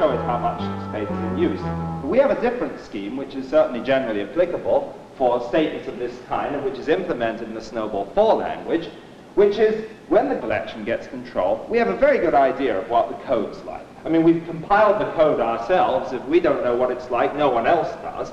show it how much space is in use. But we have a different scheme, which is certainly generally applicable for statements of this kind, and which is implemented in the snowball 4 language, which is when the collection gets control, we have a very good idea of what the code's like. I mean, we've compiled the code ourselves. If we don't know what it's like, no one else does.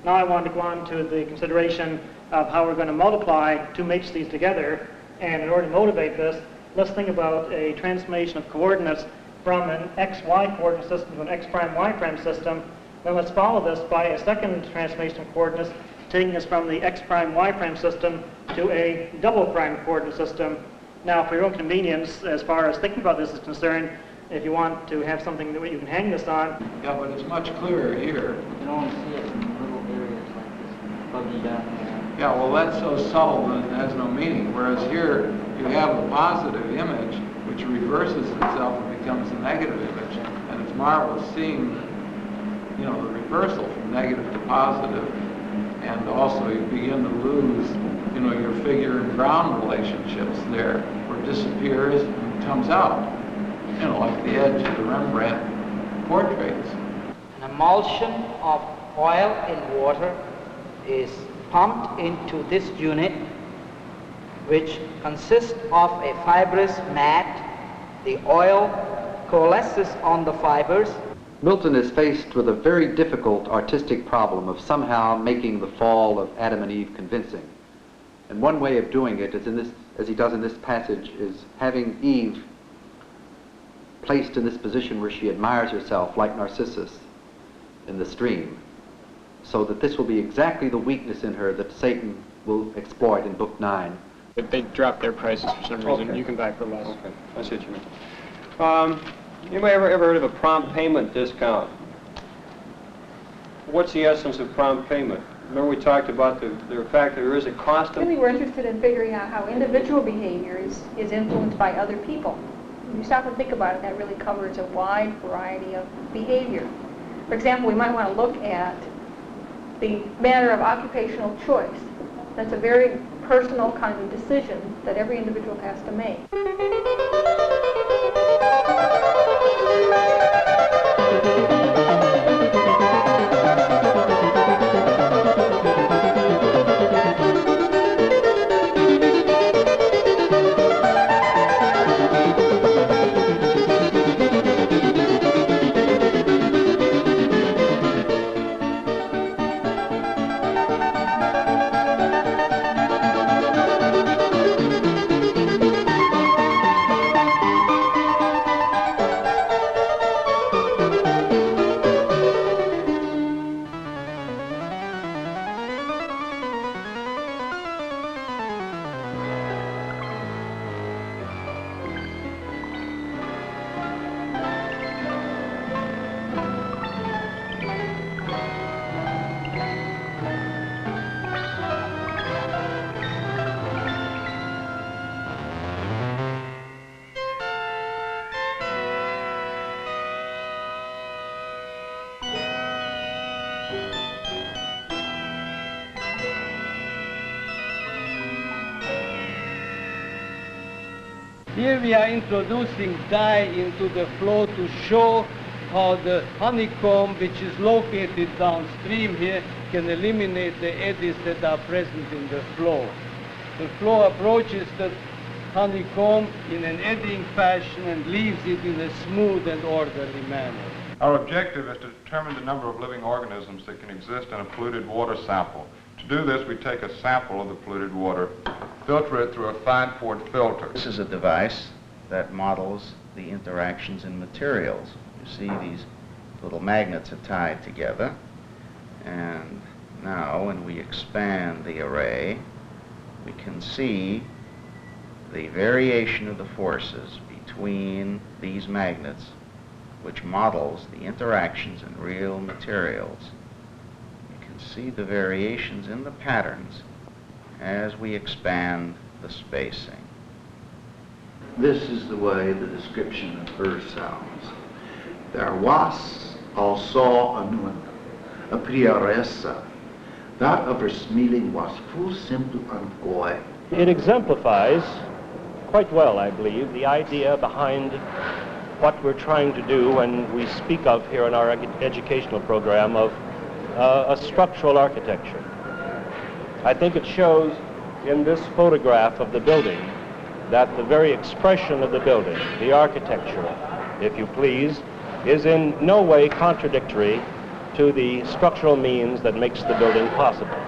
Now I want to go on to the consideration of how we're going to multiply two matrices together. And in order to motivate this, let's think about a transformation of coordinates from an xy coordinate system to an x prime y prime system. Then let's follow this by a second transformation of coordinates, taking us from the x prime y prime system to a double prime coordinate system. Now, for your own convenience, as far as thinking about this is concerned, if you want to have something that you can hang this on. Yeah, but it's much clearer here. You can only see it in little areas like this, buggy down there. Yeah, well, that's so subtle that it has no meaning. Whereas here, you have a positive image which reverses itself and becomes a negative image. And it's marvelous seeing, you know, the reversal from negative to positive. And also you begin to lose, you know, your figure and ground relationships there, where it disappears and comes out. You know, like the edge of the Rembrandt portraits. An emulsion of oil in water is pumped into this unit, which consists of a fibrous mat. The oil coalesces on the fibers. Milton is faced with a very difficult artistic problem of somehow making the fall of Adam and Eve convincing. And one way of doing it is as he does in this passage, is having Eve placed in this position where she admires herself like Narcissus in the stream, so that this will be exactly the weakness in her that Satan will exploit in Book 9. If they drop their prices for some reason, Okay. you can buy for less. Okay, I see what you mean. Anybody ever heard of a prompt payment discount? What's the essence of prompt payment? Remember we talked about the fact that there is a cost of... Really, we're interested in figuring out how individual behavior is influenced by other people. When you stop and think about it, that really covers a wide variety of behavior. For example, we might want to look at the matter of occupational choice. That's a very personal kind of decision that every individual has to make. Here we are introducing dye into the flow to show how the honeycomb, which is located downstream here, can eliminate the eddies that are present in the flow. The flow approaches the honeycomb in an eddying fashion and leaves it in a smooth and orderly manner. Our objective is to determine the number of living organisms that can exist in a polluted water sample. To do this, we take a sample of the polluted water, filter it through a fine-poured filter. This is a device that models the interactions in materials. You see these little magnets are tied together, and now when we expand the array, we can see the variation of the forces between these magnets, which models the interactions in real materials. You can see the variations in the patterns as we expand the spacing. This is the way the description of Earth sounds. There was also a prioressa. That of her smelling was full simple and coy. It exemplifies quite well, I believe, the idea behind what we're trying to do when we speak of here in our educational program of a structural architecture. I think it shows in this photograph of the building that the very expression of the building, the architecture, if you please, is in no way contradictory to the structural means that makes the building possible.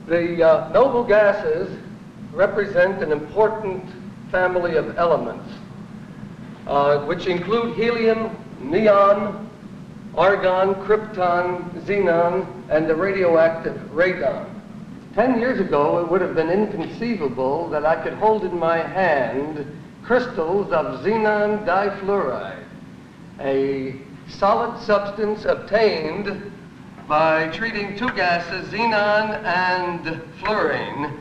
The noble gases represent an important family of elements, which include helium, neon, argon, krypton, xenon, and the radioactive radon. 10 years ago, it would have been inconceivable that I could hold in my hand crystals of xenon difluoride, a solid substance obtained by treating two gases, xenon and fluorine,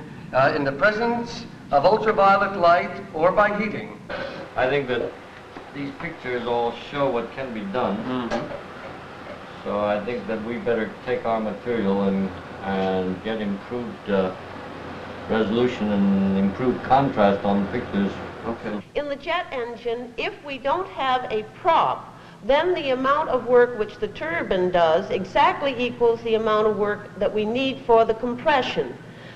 in the presence of ultraviolet light or by heating. I think that these pictures all show what can be done. So I think that we better take our material and get improved resolution and improved contrast on the pictures. Okay. In the jet engine, if we don't have a prop, then the amount of work which the turbine does exactly equals the amount of work that we need for the compression.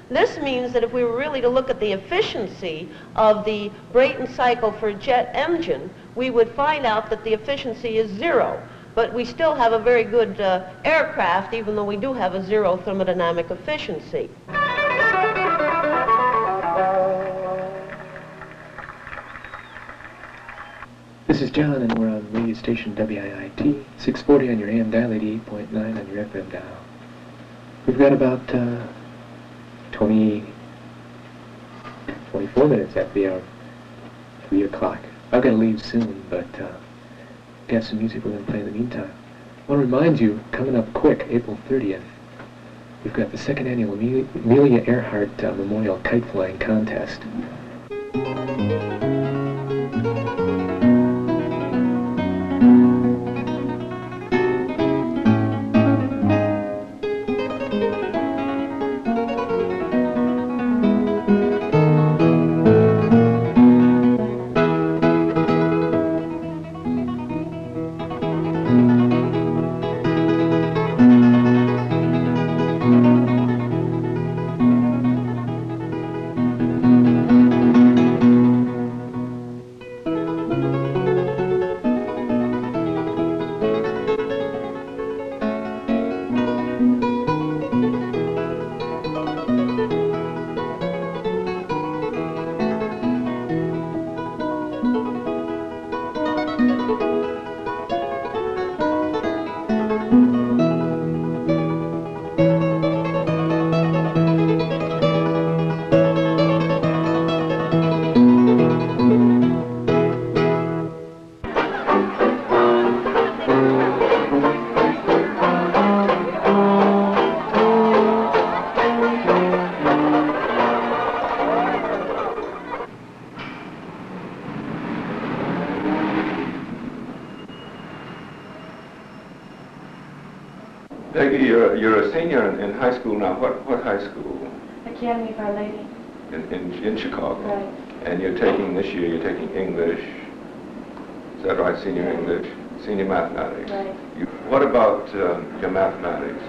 This means that if we were really to look at the efficiency of the Brayton cycle for a jet engine, we would find out that the efficiency is 0. But we still have a very good aircraft, even though we do have a 0 thermodynamic efficiency. This is John, and we're on radio station WIIT, 640 on your AM dial, 88.9 on your FM dial. We've got about 24 minutes after the hour, 3 o'clock. I've got to leave soon, but got some music we're going to play in the meantime. I want to remind you, coming up quick, April 30th, we've got the second annual Amelia Earhart Memorial Kite Flying Contest. Peggy, you're a senior in high school now. What high school? Academy for a Lady. In Chicago. Right. And you're taking English. Is that right? Senior English, senior mathematics. Right. What about your mathematics?